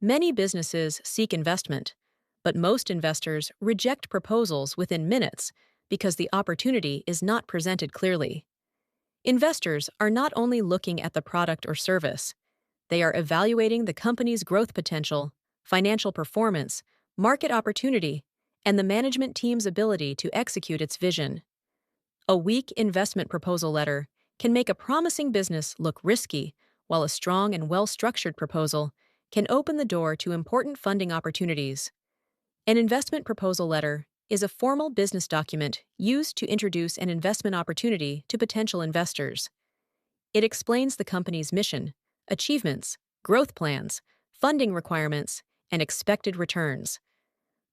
Many businesses seek investment, but most investors reject proposals within minutes because the opportunity is not presented clearly. Investors are not only looking at the product or service, they are evaluating the company's growth potential, financial performance, market opportunity, and the management team's ability to execute its vision. A weak investment proposal letter can make a promising business look risky, while a strong and well-structured proposal can open the door to important funding opportunities. An investment proposal letter is a formal business document used to introduce an investment opportunity to potential investors. It explains the company's mission, achievements, growth plans, funding requirements, and expected returns.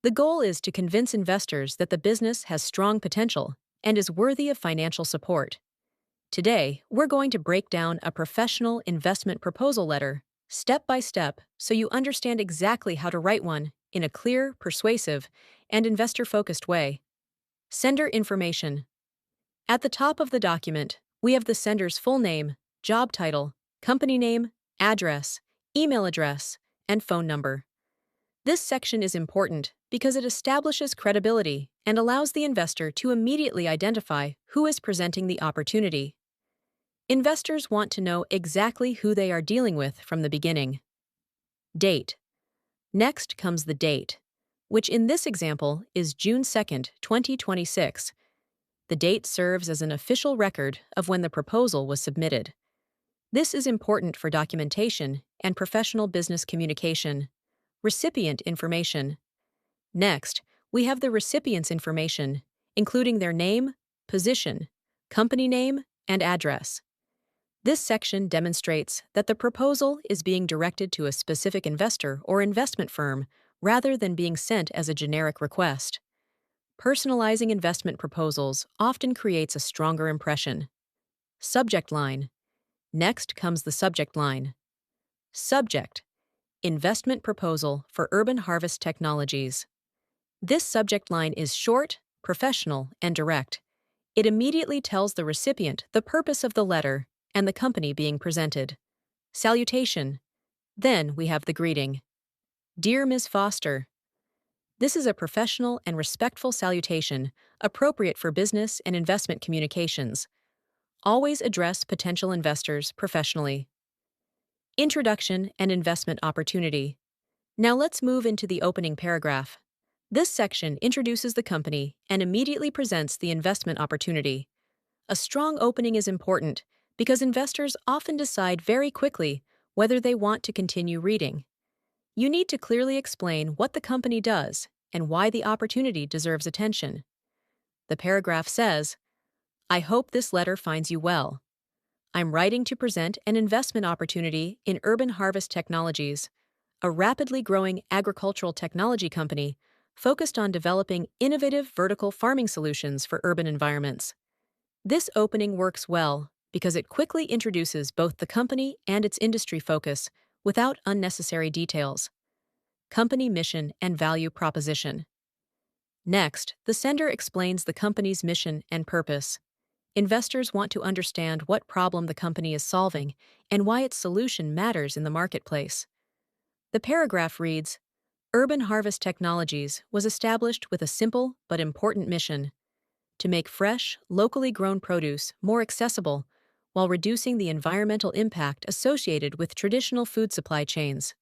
The goal is to convince investors that the business has strong potential and is worthy of financial support. Today, we're going to break down a professional investment proposal letter step by step so you understand exactly how to write one in a clear, persuasive, and investor-focused way. Sender information. At the top of the document, we have the sender's full name, job title, company name, address, email address, and phone number. This section is important because it establishes credibility and allows the investor to immediately identify who is presenting the opportunity. Investors want to know exactly who they are dealing with from the beginning. Date. Next comes the date, which in this example is June 2nd, 2026. The date serves as an official record of when the proposal was submitted. This is important for documentation and professional business communication. Recipient information. Next, we have the recipient's information, including their name, position, company name, and address. This section demonstrates that the proposal is being directed to a specific investor or investment firm rather than being sent as a generic request. Personalizing investment proposals often creates a stronger impression. Subject line. Next comes the subject line. Subject. Investment proposal for Urban Harvest Technologies. This subject line is short, professional, and direct. It immediately tells the recipient the purpose of the letter and the company being presented. Salutation. Then we have the greeting. Dear Ms. Foster. This is a professional and respectful salutation appropriate for business and investment communications. Always address potential investors professionally. Introduction and investment opportunity. Now let's move into the opening paragraph. This section introduces the company and immediately presents the investment opportunity. A strong opening is important because investors often decide very quickly whether they want to continue reading. You need to clearly explain what the company does and why the opportunity deserves attention. The paragraph says, I hope this letter finds you well. I'm writing to present an investment opportunity in Urban Harvest Technologies, a rapidly growing agricultural technology company focused on developing innovative vertical farming solutions for urban environments. This opening works well because it quickly introduces both the company and its industry focus without unnecessary details. Company mission and value proposition. Next, the sender explains the company's mission and purpose. Investors want to understand what problem the company is solving and why its solution matters in the marketplace. The paragraph reads, Urban Harvest Technologies was established with a simple but important mission: to make fresh, locally grown produce more accessible while reducing the environmental impact associated with traditional food supply chains.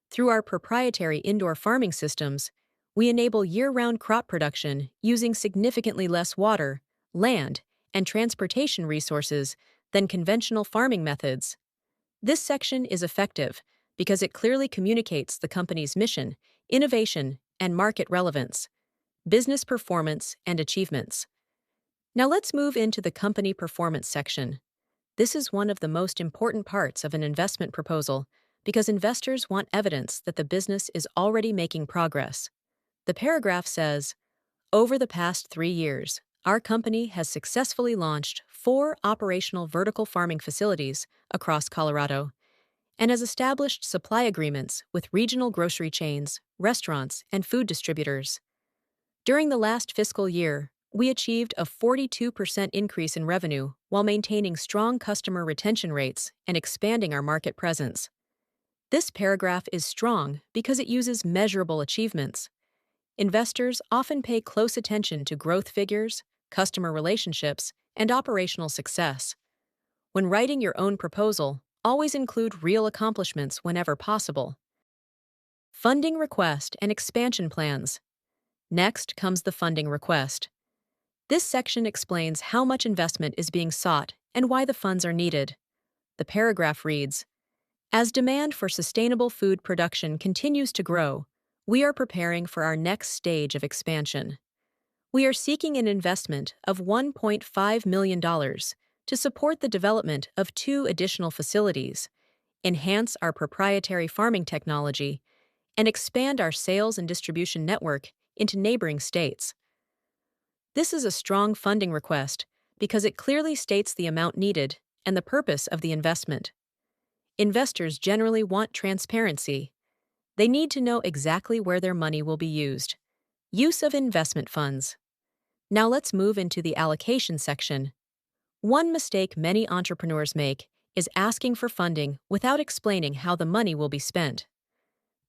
Through our proprietary indoor farming systems, we enable year-round crop production using significantly less water, land, and transportation resources than conventional farming methods. This section is effective because it clearly communicates the company's mission, innovation, and market relevance, business performance, and achievements. Now let's move into the company performance section. This is one of the most important parts of an investment proposal because investors want evidence that the business is already making progress. The paragraph says, over the past 3 years, our company has successfully launched 4 operational vertical farming facilities across Colorado and has established supply agreements with regional grocery chains, restaurants, and food distributors. During the last fiscal year, we achieved a 42% increase in revenue while maintaining strong customer retention rates and expanding our market presence. This paragraph is strong because it uses measurable achievements. Investors often pay close attention to growth figures, customer relationships, and operational success. When writing your own proposal, always include real accomplishments whenever possible. Funding request and expansion plans. Next comes the funding request. This section explains how much investment is being sought and why the funds are needed. The paragraph reads, "As demand for sustainable food production continues to grow, we are preparing for our next stage of expansion. We are seeking an investment of $1.5 million to support the development of 2 additional facilities, enhance our proprietary farming technology, and expand our sales and distribution network into neighboring states." This is a strong funding request because it clearly states the amount needed and the purpose of the investment. Investors generally want transparency. They need to know exactly where their money will be used. Use of investment funds. Now let's move into the allocation section. One mistake many entrepreneurs make is asking for funding without explaining how the money will be spent.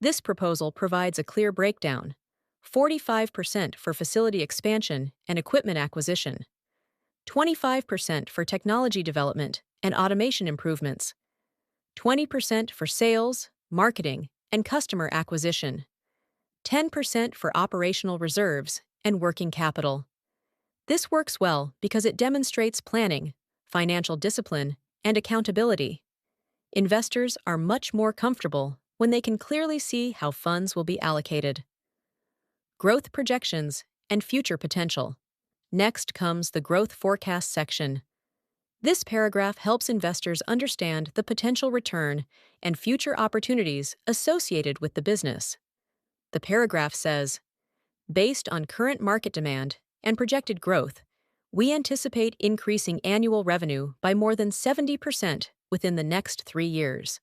This proposal provides a clear breakdown: 45% for facility expansion and equipment acquisition, 25% for technology development and automation improvements, 20% for sales, marketing, and customer acquisition, 10% for operational reserves and working capital. This works well because it demonstrates planning, financial discipline, and accountability. Investors are much more comfortable when they can clearly see how funds will be allocated. Growth projections and future potential. Next comes the growth forecast section. This paragraph helps investors understand the potential return and future opportunities associated with the business. The paragraph says, "Based on current market demand and projected growth, we anticipate increasing annual revenue by more than 70% within the next 3 years.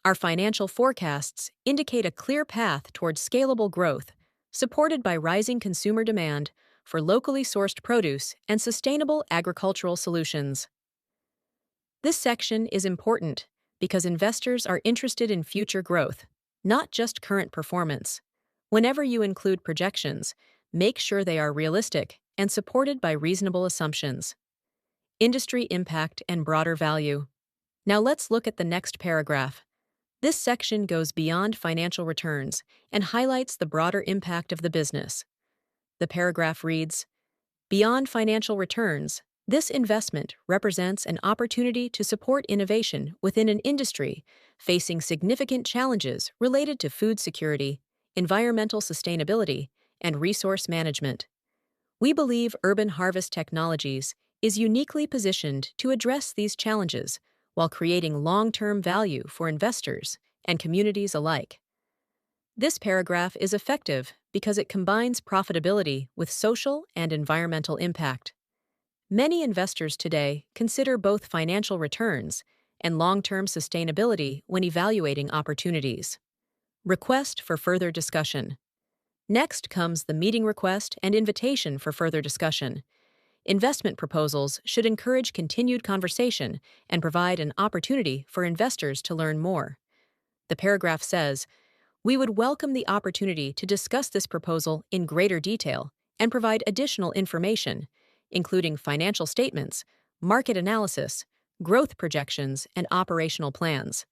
Our financial forecasts indicate a clear path towards scalable growth, supported by rising consumer demand for locally sourced produce and sustainable agricultural solutions." This section is important because investors are interested in future growth, not just current performance. Whenever you include projections, make sure they are realistic and supported by reasonable assumptions. Industry impact and broader value. Now let's look at the next paragraph. This section goes beyond financial returns and highlights the broader impact of the business. The paragraph reads, "Beyond financial returns, this investment represents an opportunity to support innovation within an industry facing significant challenges related to food security, environmental sustainability, and resource management. We believe Urban Harvest Technologies is uniquely positioned to address these challenges while creating long-term value for investors and communities alike." This paragraph is effective because it combines profitability with social and environmental impact. Many investors today consider both financial returns and long-term sustainability when evaluating opportunities. Request for further discussion. Next comes the meeting request and invitation for further discussion. Investment proposals should encourage continued conversation and provide an opportunity for investors to learn more. The paragraph says, "We would welcome the opportunity to discuss this proposal in greater detail and provide additional information, including financial statements, market analysis, growth projections, and operational plans.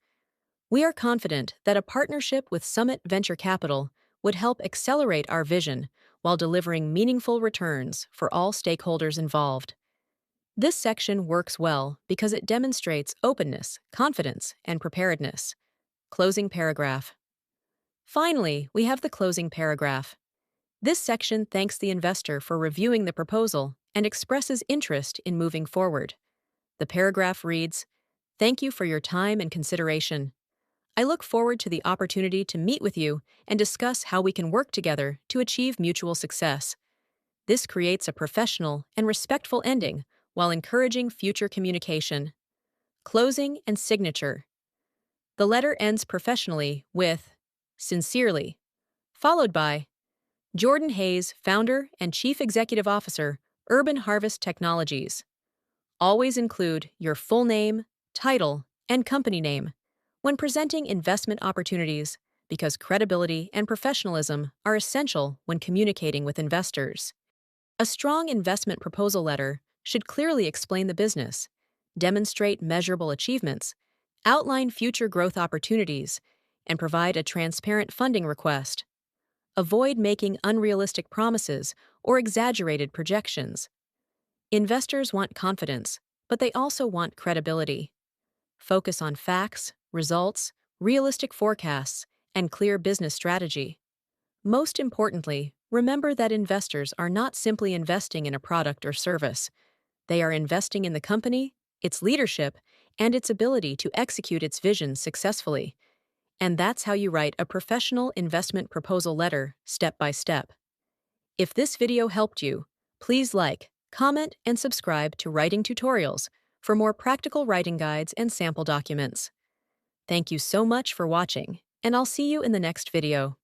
We are confident that a partnership with Summit Venture Capital would help accelerate our vision while delivering meaningful returns for all stakeholders involved." This section works well because it demonstrates openness, confidence, and preparedness. Closing paragraph. Finally, we have the closing paragraph. This section thanks the investor for reviewing the proposal and expresses interest in moving forward. The paragraph reads, "Thank you for your time and consideration. I look forward to the opportunity to meet with you and discuss how we can work together to achieve mutual success." This creates a professional and respectful ending while encouraging future communication. Closing and signature. The letter ends professionally with "Sincerely," followed by Jordan Hayes, Founder and Chief Executive Officer, Urban Harvest Technologies. Always include your full name, title, and company name. when presenting investment opportunities because credibility and professionalism are essential when communicating with investors. A strong investment proposal letter should clearly explain the business, demonstrate measurable achievements, outline future growth opportunities, and provide a transparent funding request. Avoid making unrealistic promises or exaggerated projections. Investors want confidence, but they also want credibility. Focus on facts, results, realistic forecasts, and clear business strategy. Most importantly, remember that investors are not simply investing in a product or service. They are investing in the company, its leadership, and its ability to execute its vision successfully. And that's how you write a professional investment proposal letter, step by step. If this video helped you, please like, comment, and subscribe to Writing Tutorials for more practical writing guides and sample documents. Thank you so much for watching, and I'll see you in the next video.